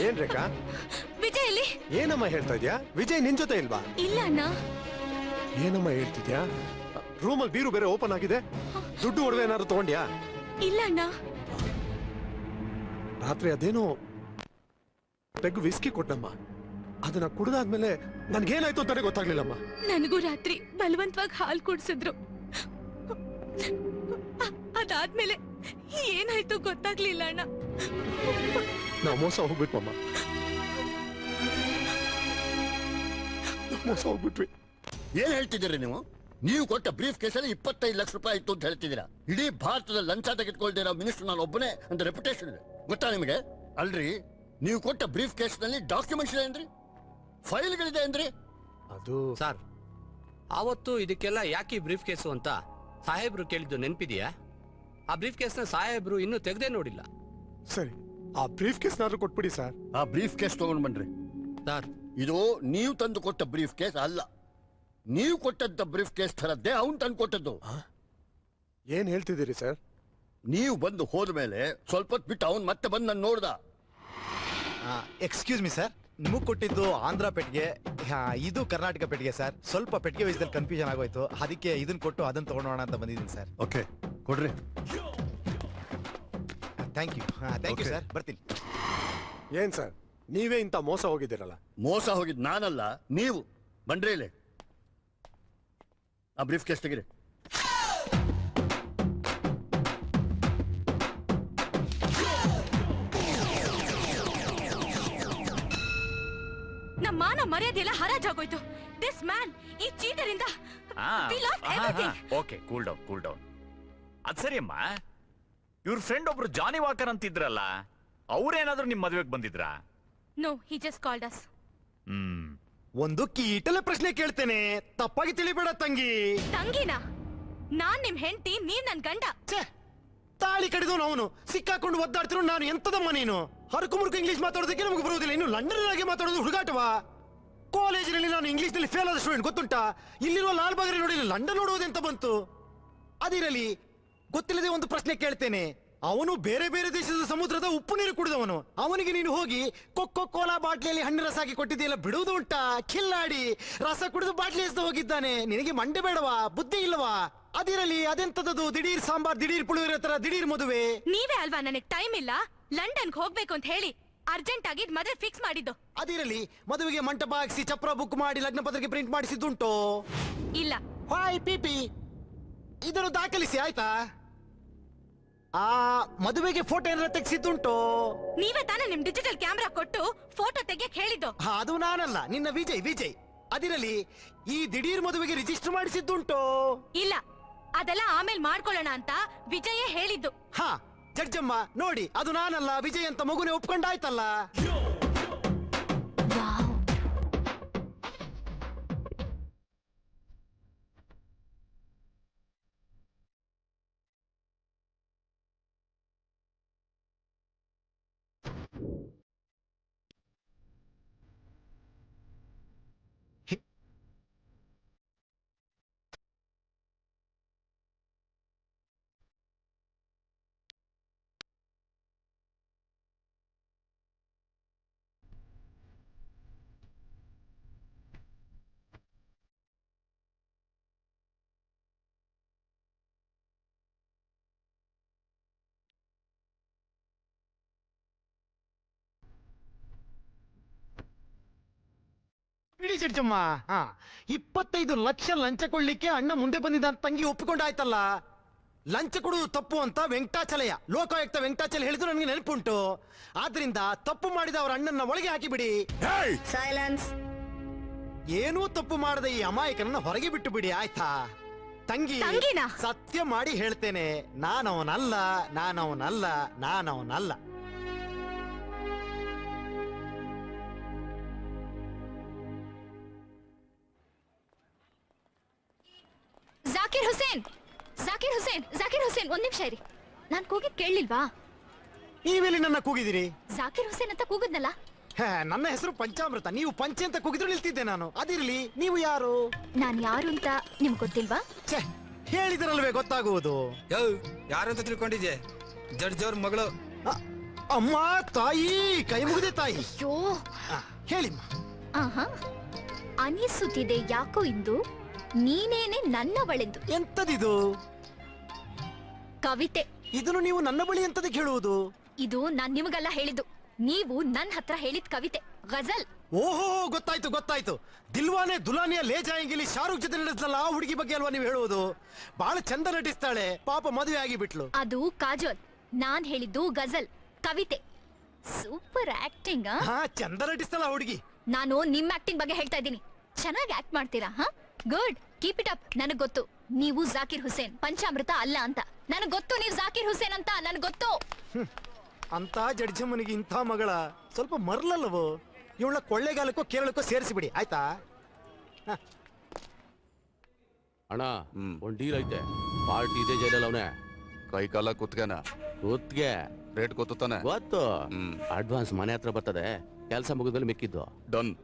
ಏನ್ ರೇಖಾ? ವಿಜಯ್ ಇಲ್ಲಿ. ಏನಮ್ಮ ಹೇಳ್ತಾ ಇದ್ಯಾ? ವಿಜಯ್ ನಿನ್ ಜೊತೆ ಇಲ್ವಾ? ಇಲ್ಲ ಅಣ್ಣ. ಏನಮ್ಮ ಹೇಳ್ತಿದ್ಯಾ? ರೂಮಲ್ಲಿ ಬೀರು ಬೇರೆ ಓಪನ್ ಆಗಿದೆ. ದುಡ್ಡು ಒಡವೆ ಏನಾದ್ರು ತಗೊಂಡ್ಯಾ? ಇಲ್ಲ ಅಣ್ಣ. ರಾತ್ರಿ ಅದೇನೋ ಪೆಗ್ ವಿಸ್ಕಿ ಕೊಟ್ಟಮ್ಮ. ಅದನ್ನ ಕುಡಿದಾದ್ಮೇಲೆ ನನ್ಗೇನಾಯ್ತು ಅಂತಾನೆ ಗೊತ್ತಾಗ್ಲಿಲ್ಲಮ್ಮ. ನನಗೂ ರಾತ್ರಿ ಬಲವಂತವಾಗಿ ಹಾಲು ಕುಡಿಸಿದ್ರು. ಅದಾದ್ಮೇಲೆ ಏನಾಯ್ತು ಗೊತ್ತಾಗ್ಲಿಲ್ಲ ಅಣ್ಣ. ನಾವು ಮೋಸ ಹೋಗ್ಬಿಟ್ವಮ್ಮ. ಮೋಸ ಹೋಗ್ಬಿಟ್ವಿ. ಏನ್ ಹೇಳ್ತಿದ್ದೀರಿ ನೀವು? ನೀವು ಕೊಟ್ಟ ಬ್ರೀಫ್ ಕೇಸಲ್ಲಿ 25 ಲಕ್ಷ ರೂಪಾಯಿ ಇತ್ತು ಅಂತ ಹೇಳ್ತಿದ್ದೀರಾ. ಇಡೀ ಭಾರತದ ಲಂಚ ತೆಗೆದುಕೊಳ್ದಿರೋ ಮಿನಿಸ್ಟರ್ ನಾನು ಒಬ್ಬನೇ ಅಂತ ರೆಪ್ಯುಟೇಷನ್ ಇದೆ, ಗೊತ್ತಾ ನಿಮಗೆ? ಅಲ್ರಿ, ನೀವು ಕೊಟ್ಟ ಬ್ರೀಫ್ ಕೇಸ್ ನಲ್ಲಿ ಡಾಕ್ಯುಮೆಂಟ್ಸ್ ಇದೆ ಅಂದ್ರಿ, ಫೈಲ್ಗಳಿದೆ ಅಂದ್ರಿ. ಅದು ಸರ್, ಆವತ್ತು ಇದಕ್ಕೆಲ್ಲ ಯಾಕೆ ಬ್ರೀಫ್ ಕೇಸು ಅಂತ ಸಾಹೇಬ್ರು ಕೇಳಿದ್ದು ನೆನಪಿದೆಯಾ? ಆ ಬ್ರೀಫ್ ಕೇಸ್ನ ಸಾಹೇಬ್ರು ಇನ್ನೂ ತೆಗೆದೇ ನೋಡಿಲ್ಲ. ಸರಿ, ಆ ಬ್ರೀಫ್ ಕೇಸ್ನಾದ್ರೂ ಕೊಟ್ಬಿಡಿ ಸರ್. ಆ ಬ್ರೀಫ್ ಕೇಸ್ ತಗೊಂಡ್ ಬನ್ರಿ. ಸರ್, ಇದು ನೀವು ತಂದು ಕೊಟ್ಟ ಬ್ರೀಫ್ ಕೇಸ್ ಅಲ್ಲ. ನೀವು ಕೊಟ್ಟಂತ ಬ್ರೀಫ್ ಕೇಸ್ ಥರದ್ದೇ ಅವ್ನು ತಂದು ಕೊಟ್ಟದ್ದು. ಏನ್ ಹೇಳ್ತಿದ್ದೀರಿ ಸರ್? ನೀವು ಬಂದು ಹೋದ್ಮೇಲೆ ಸ್ವಲ್ಪ ಹೊತ್ತು ಬಿಟ್ಟು ಅವ್ನು ಮತ್ತೆ ಬಂದು ನಾನು ನೋಡ್ದ. ಎಕ್ಸ್ಕ್ಯೂಸ್ ಮಿ ಸರ್, ನಿಮಗ್ ಕೊಟ್ಟಿದ್ದು ಆಂಧ್ರ ಪೆಟ್ಟಿಗೆ, ಇದು ಕರ್ನಾಟಕ ಪೆಟ್ಟಿಗೆ ಸರ್. ಸ್ವಲ್ಪ ಪೆಟ್ಟಿಗೆ ವಯಸ್ಸಲ್ಲಿ ಕನ್ಫ್ಯೂಷನ್ ಆಗೋಯ್ತು, ಅದಕ್ಕೆ ಇದನ್ನ ಕೊಟ್ಟು ಅದನ್ನ ತಗೊಂಡೋಣ ಅಂತ ಬಂದಿದ್ದೀನಿ ಸರ್. ಓಕೆ, ಕೊಡ್ರಿ. Thank you. Thank you sir, ಬರ್ತೀನಿ. ಏನ್ ಸರ್, ನೀವೇ ಇಂತ ಮೋಸ ಹೋಗಿದ್ದೀರಲ್ಲ? ಮೋಸ ಹೋಗಿದ್ ನಾನಲ್ಲ, ನೀವು. ಬನ್ರಿ ಇಲ್ಲಿ, ಆ ಬ್ರೀಫ್ ಕೇಸ್ ತೆಗಿರಿ. ನಮ್ಮ ಮಾನ ಮರ್ಯಾದೆ ಎಲ್ಲ ಹರಾಜಾಗೋಯ್ತು. ದಿಸ್ ಮ್ಯಾನ್, ಈ ಚೀಟರ್ ಇಂದ we lost everything. Okay, cool down. ಅದ್ ಸರಿ ಅಮ್ಮ, ಇವ್ರ ಫ್ರೆಂಡ್ ಒಬ್ರು ಜಾನಿ ವಾಕರ್ ಅಂತಿದ್ರಲ್ಲ, ಅವ್ರೇನಾದ್ರೂ ನಿಮ್ ಮದ್ವೆಗೆ ಬಂದಿದ್ರಾ? No, he just called us. ಒಂದು ಕೀಟಲೆ ಪ್ರಶ್ನೆ ಕೇಳ್ತೇನೆ, ತಪ್ಪಾಗಿ ತಿಳಿಬೇಡ ತಂಗಿ. ತಂಗಿನ? ನಾನ್ ನಿಮ್ ಹೆಂಡತಿ, ನೀವ್ ನನ್ ಗಂಡ. ತಾಳಿ ಕಡಿದವನು ಅವನು, ಸಿಕ್ಕಾಕೊಂಡು ಒದ್ದಾಡ್ತಿರೋ ನಾನು. ಎಂತದಮ್ಮ ನೀನು? ಹರಕು ಮುರುಕು ಇಂಗ್ಲಿಷ್ ಮಾತಾಡೋದಕ್ಕೆ ನಮಗೆ ಬರುವುದಿಲ್ಲ, ಇನ್ನು ಲಂಡನ್ ಆಗಿ ಮಾತಾಡೋದು ಹುಡುಗಾಟವಾ? ಕಾಲೇಜಿನಲ್ಲಿ ನಾನು ಇಂಗ್ಲಿಷ್ ನಲ್ಲಿ ಫೇಲ್ ಆದ ಸ್ಟೂಡೆಂಟ್, ಗೊತ್ತುಂಟಾ? ಇಲ್ಲಿರುವ ಲಾಲ್ ಬಾಗ್ರಿ ನೋಡಿ ಲಂಡನ್ ನೋಡುವುದೆಂತ ಬಂತು? ಅದಿರಲಿ, ಗೊತ್ತಿಲ್ಲದೆ ಒಂದು ಪ್ರಶ್ನೆ ಕೇಳ್ತೇನೆ. ಅವನು ಬೇರೆ ಬೇರೆ ದೇಶದ ಸಮುದ್ರದ ಉಪ್ಪು ನೀರು ಕುಡಿದವನು. ಅವನಿಗೆ ನೀನು ಹೋಗಿ ಕೊಕ್ಕೋ ಕೋಲಾ ಬಾಟ್ಲಿಯಲ್ಲಿ ಹಣ್ಣು ರಸ ಹಾಕಿ ಕೊಟ್ಟಿದೆಯಲ್ಲ, ಬಿಡುವುದು ಉಂಟಾ? ಕಿಲ್ಲಾಡಿ ರಸ ಕುಡಿದು ಬಾಟ್ಲಿ ಎಸ್ದು ಹೋಗಿದ್ದಾನೆ. ನಿನಗೆ ಮಂಡೆ ಬೇಡವಾ? ಬುದ್ಧಿ ಇಲ್ಲವಾ? ಅದಿರಲಿ, ಅದೆಂತದದು ದಿಢೀರ್ ಸಾಂಬಾರ್, ದಿಢೀರ್ ಪುಳಿಯೋಗರೆ ತರ ದಿಢೀರ್ ಮದುವೆ? ನೀವೇ ಅಲ್ವಾ ನನಗ್ ಟೈಮ್ ಇಲ್ಲ, ಲಂಡನ್ಗೆ ಹೋಗ್ಬೇಕು ಅಂತ ಹೇಳಿ ಅರ್ಜೆಂಟ್ ಆಗಿ ಮದುವೆ ಫಿಕ್ಸ್ ಮಾಡಿದ್ದು. ಅದಿರಲಿ, ಮದುವೆಗೆ ಮಂಟಪ ಹಾಕಿಸಿ ಚಪ್ರ ಬುಕ್ ಮಾಡಿ ಲಗ್ನ ಪತ್ರಿಕೆ ಪ್ರಿಂಟ್ ಮಾಡಿಸಿದ್ದುಂಟು? ಇಲ್ಲ. ಹಾಯ್ ಪಿಪಿ, ಇದನ್ನು ದಾಖಲಿಸಿ ಆಯ್ತಾ? ಆ ಮದುವೆಗೆ ಫೋಟೋ ಏನಾರ ತೆಗೆಸಿದ್ದುಂಟು? ನೀವೇ ತಾನೇ ನಿಮ್ ಡಿಜಿಟಲ್ ಕ್ಯಾಮ್ರಾ ಕೊಟ್ಟು ಫೋಟೋ ತೆಗಿಯಕ್ ಹೇಳಿದ್ದು. ಅದು ನಾನಲ್ಲ, ನಿನ್ನ ವಿಜಯ್. ಅದಿರಲಿ, ಈ ದಿಢೀರ್ ಮದುವೆಗೆ ರಿಜಿಸ್ಟರ್ ಮಾಡಿಸಿದ್ದುಂಟು? ಇಲ್ಲ, ಅದೆಲ್ಲ ಆಮೇಲೆ ಮಾಡ್ಕೊಳ್ಳೋಣ ಅಂತ ವಿಜಯೇ ಹೇಳಿದ್ದು. ಹಾ, ಜಡ್ಜಮ್ಮ ನೋಡಿ, ಅದು ನಾನಲ್ಲ, ವಿಜಯ್ ಅಂತ ಮಗುನೇ ಒಪ್ಕೊಂಡಾಯ್ತಲ್ಲ. ಬಿಡಿ ಜಡ್ಜಮ್ಮ. 25 ಲಕ್ಷ ಲಂಚ ಕೊಡ್ಲಿಕ್ಕೆ ಅಣ್ಣ ಮುಂದೆ ಬಂದಿದ್ದ ತಂಗಿ ಒಪ್ಪಿಕೊಂಡಾಯ್ತಲ್ಲ. ಲಂಚ ಕೊಡುವುದು ತಪ್ಪು ಅಂತ ವೆಂಕಟಾಚಲಯ, ಲೋಕಾಯುಕ್ತ ವೆಂಕಟಾಚಲ ಹೇಳಿದ್ರು ನನಗೆ ನೆನಪುಂಟು. ಆದ್ರಿಂದ ತಪ್ಪು ಮಾಡಿದ ಅವರ ಅಣ್ಣನ ಒಳಗೆ ಹಾಕಿಬಿಡಿ. ಸೈಲೆನ್ಸ್. ಏನೂ ತಪ್ಪು ಮಾಡದ ಈ ಅಮಾಯಕನನ್ನ ಹೊರಗೆ ಬಿಟ್ಟು ಬಿಡಿ ಆಯ್ತಾ? ತಂಗಿ, ಸತ್ಯ ಮಾಡಿ ಹೇಳ್ತೇನೆ, ನಾನವನಲ್ಲ. ಜಾಕಿರ್ ಹುಸೇನ್, ಒಂದ್ ನಿಮಿಷ ಇರಿ. ನಾನ್ ಕೂಗಿದ್ ಕೇಳಲಿಲ್ವಾ? ನೀವೆಲ್ಲಿ ನನ್ನ ಕೂಗಿದಿರಿ? ಜಾಕಿರ್ ಹುಸೇನ್ ಅಂತ ಕೂಗದ್ನಲ್ಲ. ನನ್ನ ಹೆಸರು ಪಂಚಾಮೃತ, ನೀವು ಪಂಚೆ ಅಂತ ಕೂಗಿದ್ರು ನಿಲ್ತಿದ್ದೆ ನಾನು. ಅದಿರ್ಲಿ, ನೀವು ಯಾರು? ನಾನ್ ಯಾರು ಅಂತ ನಿಮ್ಗೆ ಗೊತ್ತಿಲ್ವಾ? ಹೇಳಿದ್ರಲ್ವೇ ಗೊತ್ತಾಗುವುದು. ಯಾರು ಅಂತ ತಿಳ್ಕೊಂಡಿದ್ಯೆ? ಜಡ್ಜ್ ಅವ್ರ ಮಗಳು. ಅಮ್ಮ ತಾಯಿ ಕೈ ಮುಗಿದೆ ತಾಯಿ. ಅಯ್ಯೋ ಹೇಳಿಮ್ಮ. ಆಹಾ ಅನಿಸುತ್ತಿದೆ ಯಾಕೋ ಇಂದು ನೀನೇನೆ ನನ್ನವಳೆಂದು. ಎಂತದಿದು? ಕವಿತೆ. ಇದನ್ನು ನೀವು ನನ್ನ ಬಳಿ ಎಂತದಕ್ಕೆ ಹೇಳುವುದು? ಇದು ನಾನ್ ನಿಮಗೆಲ್ಲ ಹೇಳಿದ್ದು, ನೀವು ನನ್ ಹತ್ರ ಹೇಳಿದ ಕವಿತೆ, ಗಜಲ್. ಓಹೋ ಗೊತ್ತಾಯ್ತು ಗೊತ್ತಾಯ್ತು. ದಿಲ್ವಾನೆ ದುಲಾನಿಯ ಲೇ ಜಾಯಂಗಿಲಿ ಶಾರುಖ್ ಜೊತೆ ನಡೆಸಲ್ಲ ಆ ಹುಡುಗಿ ಬಗ್ಗೆ ಅಲ್ವಾ ನೀವು ಹೇಳುವುದು? ಬಹಳ ಚಂದ ನಟಿಸ್ತಾಳೆ, ಪಾಪ ಮದುವೆ ಆಗಿ ಬಿಟ್ಲು. ಅದು ಕಾಜೋಲ್. ನಾನ್ ಹೇಳಿದ್ದು ಗಜಲ್, ಕವಿತೆ. Super acting. ಹಾ ಚಂದ ನಟಿಸ್ತಾಳ ಆ ಹುಡುಗಿ. ನಾನು ನಿಮ್ ಆಕ್ಟಿಂಗ್ ಬಗ್ಗೆ ಹೇಳ್ತಾ ಇದ್ದೀನಿ. ಚೆನ್ನಾಗಿ ಆಕ್ಟ್ ಮಾಡ್ತೀರಾ. ಹಾ ಗುಡ್, ಕೀಪ್ ಇಟ್ ಅಪ್. ನನಗ್ ಗೊತ್ತು ನೀವು ಜಾಕಿರ್ ಹುಸೇನ್, ಪಂಚಾಮೃತ ಅಲ್ಲ ಅಂತ. ನನಗ್ ಗೊತ್ತು ನೀವು ಜಾಕಿರ್ ಹುಸೇನ್ ಅಂತ, ನನಗ್ ಗೊತ್ತು. ಅಂತ ಜಡ್ಜಮ್ಮನಿಗೆ ಇಂಥ ಮಗಳ ಸ್ವಲ್ಪ ಮರ್ಲಲ್ಲವೋ? ಇವಳ ಕೊಳ್ಳೆಗಾಲಕ್ಕೋ ಕೇರಳಕ್ಕೋ ಸೇರಿಸಿಬಿಡಿ ಆಯ್ತಾ? ಅಣ್ಣ ಒಂದ್ ಡೀಲ್ ಐತೆ, ಪಾರ್ಟಿ ಇದೆ ಜೈಲಲ್ಲಿ ಅವನೇ. ಕೈ ಕಾಲ ಕುತ್ಕನ ಕೂತ್ಗೆ ರೇಟ್ ಗೊತ್ತಾನೆ. ಗೊತ್ತು. ಅಡ್ವಾನ್ಸ್ ಮನೆ ಹತ್ರ ಬರ್ತದೆ, ಕೆಲಸ ಮುಗಿದ್ಮೇಲೆ ಮಿಕ್ಕಿದ್ದು ಡನ್.